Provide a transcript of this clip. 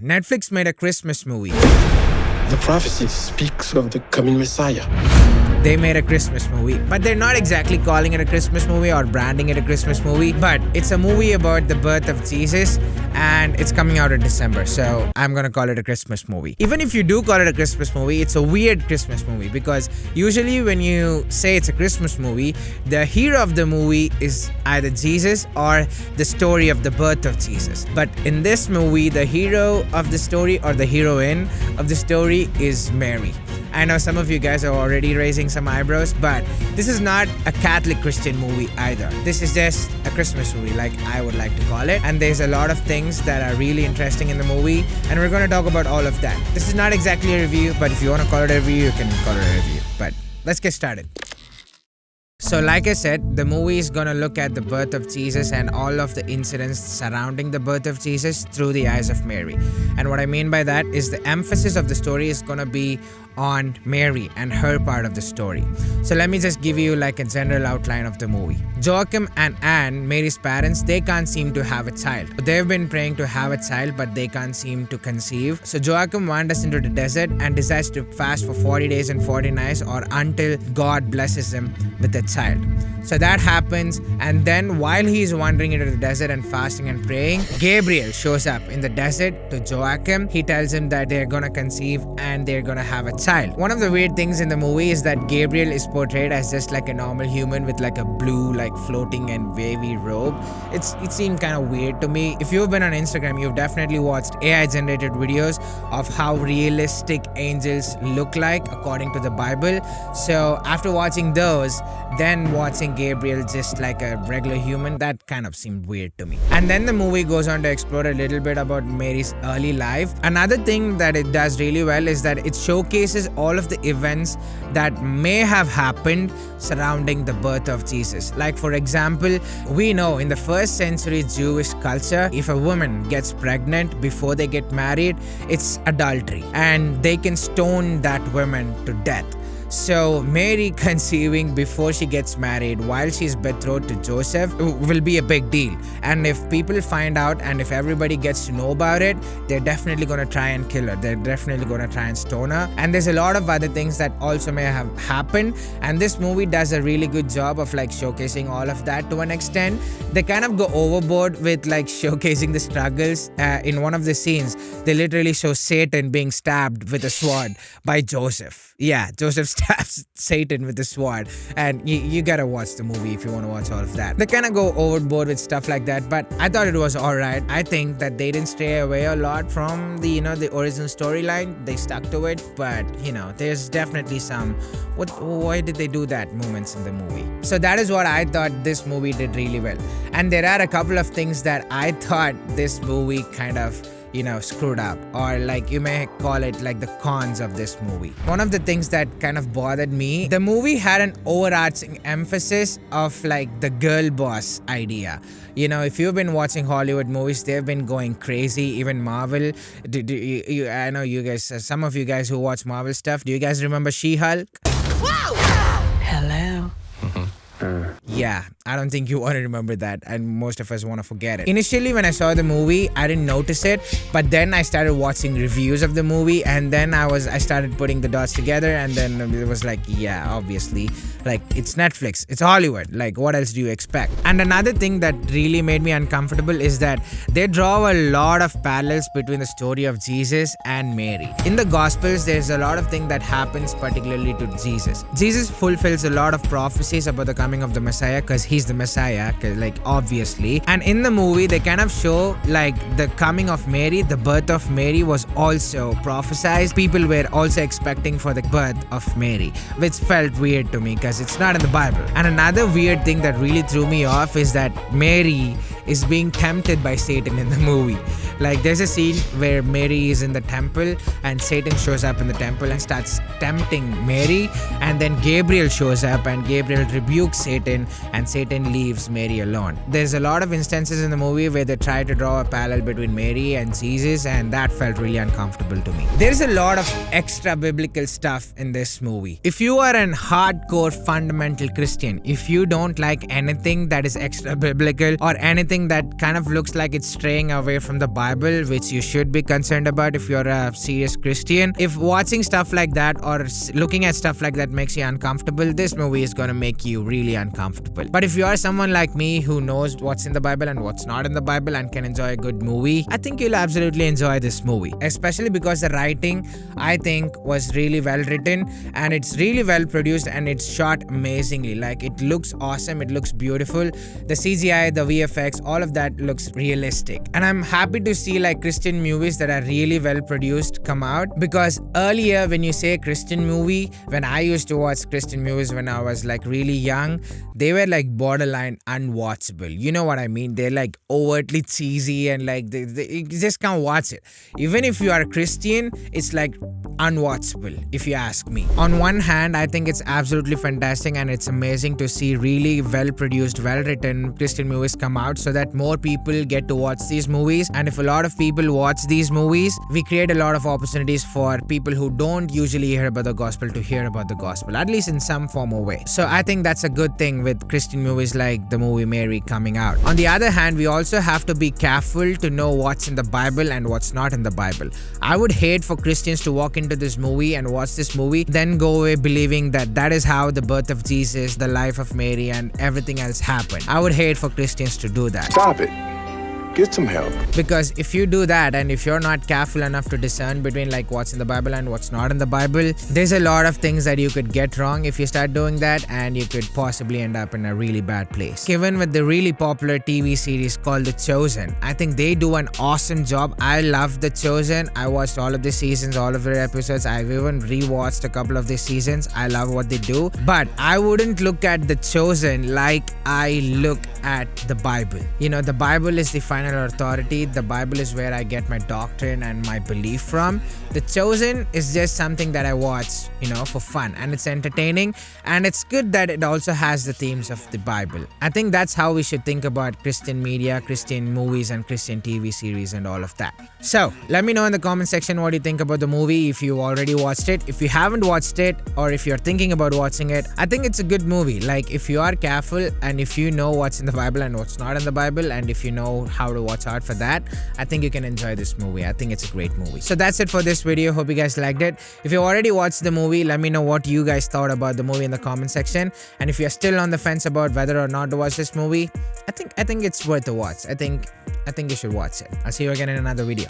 Netflix made a Christmas movie. The prophecy speaks of the coming Messiah. They made a Christmas movie, but they're not exactly calling it a Christmas movie or branding it a Christmas movie, but it's a movie about the birth of Jesus and it's coming out in December, so I'm gonna call it a Christmas movie. Even if you do call it a Christmas movie, it's a weird Christmas movie because usually when you say it's a Christmas movie, the hero of the movie is either Jesus or the story of the birth of Jesus. But in this movie, the hero of the story or the heroine of the story is Mary. I know some of you guys are already raising some eyebrows, but this is not a Catholic Christian movie either. This is just a Christmas movie, like I would like to call it. And there's a lot of things that are really interesting in the movie, and we're going to talk about all of that. This is not exactly a review, but if you want to call it a review, you can call it a review. But let's get started. So like I said, the movie is gonna look at the birth of Jesus and all of the incidents surrounding the birth of Jesus through the eyes of Mary. And what I mean by that is the emphasis of the story is gonna be on Mary and her part of the story. So let me just give you like a general outline of the movie. Joachim and Anne, Mary's parents, they can't seem to have a child. They've been praying to have a child, but they can't seem to conceive. So Joachim wanders into the desert and decides to fast for 40 days and 40 nights or until God blesses him with a child. So that happens, and then while he's wandering into the desert and fasting and praying, Gabriel shows up in the desert to Joachim. He tells him that they're gonna conceive and they're gonna have a child. One of the weird things in the movie is that Gabriel is portrayed as just like a normal human with like a blue, like floating and wavy robe. It seemed kind of weird to me. If you've been on Instagram, you've definitely watched AI generated videos of how realistic angels look like according to the Bible. So after watching those, then watching Gabriel just like a regular human, that kind of seemed weird to me. And then the movie goes on to explore a little bit about Mary's early life. Another thing that it does really well is that it showcases all of the events that may have happened surrounding the birth of Jesus. Like for example, we know in the first century Jewish culture, if a woman gets pregnant before they get married, it's adultery and they can stone that woman to death. So Mary conceiving before she gets married while she's betrothed to Joseph will be a big deal. And if people find out and if everybody gets to know about it, they're definitely going to try and kill her. They're definitely going to try and stone her. And there's a lot of other things that also may have happened. And this movie does a really good job of like showcasing all of that to an extent. They kind of go overboard with like showcasing the struggles. In one of the scenes, they literally show Satan being stabbed with a sword by Joseph. Yeah, Joseph stabs Satan with a sword, and you gotta watch the movie if you want to watch all of that. They kind of go overboard with stuff like that, but I thought it was alright. I think that they didn't stray away a lot from the the original storyline. They stuck to it, but there's definitely some why did they do that moments in the movie. So that is what I thought this movie did really well. And there are a couple of things that I thought this movie kind of screwed up, or like you may call it like the cons of this movie. One of the things that kind of bothered me, the movie had an overarching emphasis of like the girl boss idea. If you've been watching Hollywood movies, they've been going crazy. Even Marvel. I know you guys, some of you guys who watch Marvel stuff, do you guys remember She-Hulk? Hello. Yeah, I don't think you want to remember that, and most of us want to forget it. Initially, when I saw the movie, I didn't notice it, but then I started watching reviews of the movie, and then I started putting the dots together, and then it was like, yeah, obviously, like it's Netflix, it's Hollywood, like what else do you expect? And another thing that really made me uncomfortable is that they draw a lot of parallels between the story of Jesus and Mary. In the Gospels, there's a lot of things that happens particularly to Jesus. Jesus fulfills a lot of prophecies about the coming of the Messiah because he's the Messiah, like obviously. And in the movie, they kind of show like the coming of Mary, the birth of Mary was also prophesied. People were also expecting for the birth of Mary, which felt weird to me because it's not in the Bible. And another weird thing that really threw me off is that Mary is being tempted by Satan in the movie. Like there's a scene where Mary is in the temple and Satan shows up in the temple and starts tempting Mary, and then Gabriel shows up and Gabriel rebukes Satan and Satan leaves Mary alone. There's a lot of instances in the movie where they try to draw a parallel between Mary and Jesus, and that felt really uncomfortable to me. There's a lot of extra biblical stuff in this movie. If you are an hardcore fundamental Christian, if you don't like anything that is extra biblical or anything that kind of looks like it's straying away from the Bible, Bible, which you should be concerned about if you're a serious Christian. If watching stuff like that or looking at stuff like that makes you uncomfortable, this movie is gonna make you really uncomfortable. But if you are someone like me who knows what's in the Bible and what's not in the Bible and can enjoy a good movie, I think you'll absolutely enjoy this movie. Especially because the writing, I think, was really well written and it's really well produced and it's shot amazingly. Like, it looks awesome, it looks beautiful. The CGI, the VFX, all of that looks realistic. And I'm happy to see like Christian movies that are really well produced come out, because earlier when you say Christian movie, when I used to watch Christian movies when I was like really young, they were like borderline unwatchable. You know what I mean? They're like overtly cheesy and like you just can't watch it. Even if you are a Christian, it's like unwatchable if you ask me. On one hand, I think it's absolutely fantastic and it's amazing to see really well produced, well written Christian movies come out so that more people get to watch these movies. And if a lot of people watch these movies, we create a lot of opportunities for people who don't usually hear about the gospel to hear about the gospel, at least in some form or way. So I think that's a good thing with Christian movies like the movie Mary coming out. On the other hand, we also have to be careful to know what's in the Bible and what's not in the Bible. I would hate for Christians to walk into this movie and watch this movie, then go away believing that that is how the birth of Jesus, the life of Mary, and everything else happened. I would hate for Christians to do that. Stop it. Get some help. Because if you do that and if you're not careful enough to discern between like what's in the Bible and what's not in the Bible, there's a lot of things that you could get wrong if you start doing that, and you could possibly end up in a really bad place. Even with the really popular TV series called The Chosen, I think they do an awesome job. I love The Chosen. I watched all of the seasons, all of their episodes. I've even rewatched a couple of the seasons. I love what they do. But I wouldn't look at The Chosen like I look at the Bible. You know, the Bible is the final authority. The Bible is where I get my doctrine and my belief from. The Chosen is just something that I watch, you know, for fun, and it's entertaining, and it's good that it also has the themes of the Bible. I think that's how we should think about Christian media, Christian movies, and Christian TV series and all of that. So let me know in the comment section what you think about the movie, if you already watched it. If you haven't watched it, or if you're thinking about watching it, I think it's a good movie. Like, if you are careful and if you know what's in the Bible and what's not in the Bible, and if you know how to watch out for that, I think you can enjoy this movie. I think it's a great movie. So that's it for this video. Hope you guys liked it. If you already watched the movie, let me know what you guys thought about the movie in the comment section. And if you're still on the fence about whether or not to watch this movie, I think it's worth a watch. I think you should watch it. I'll see you again in another video.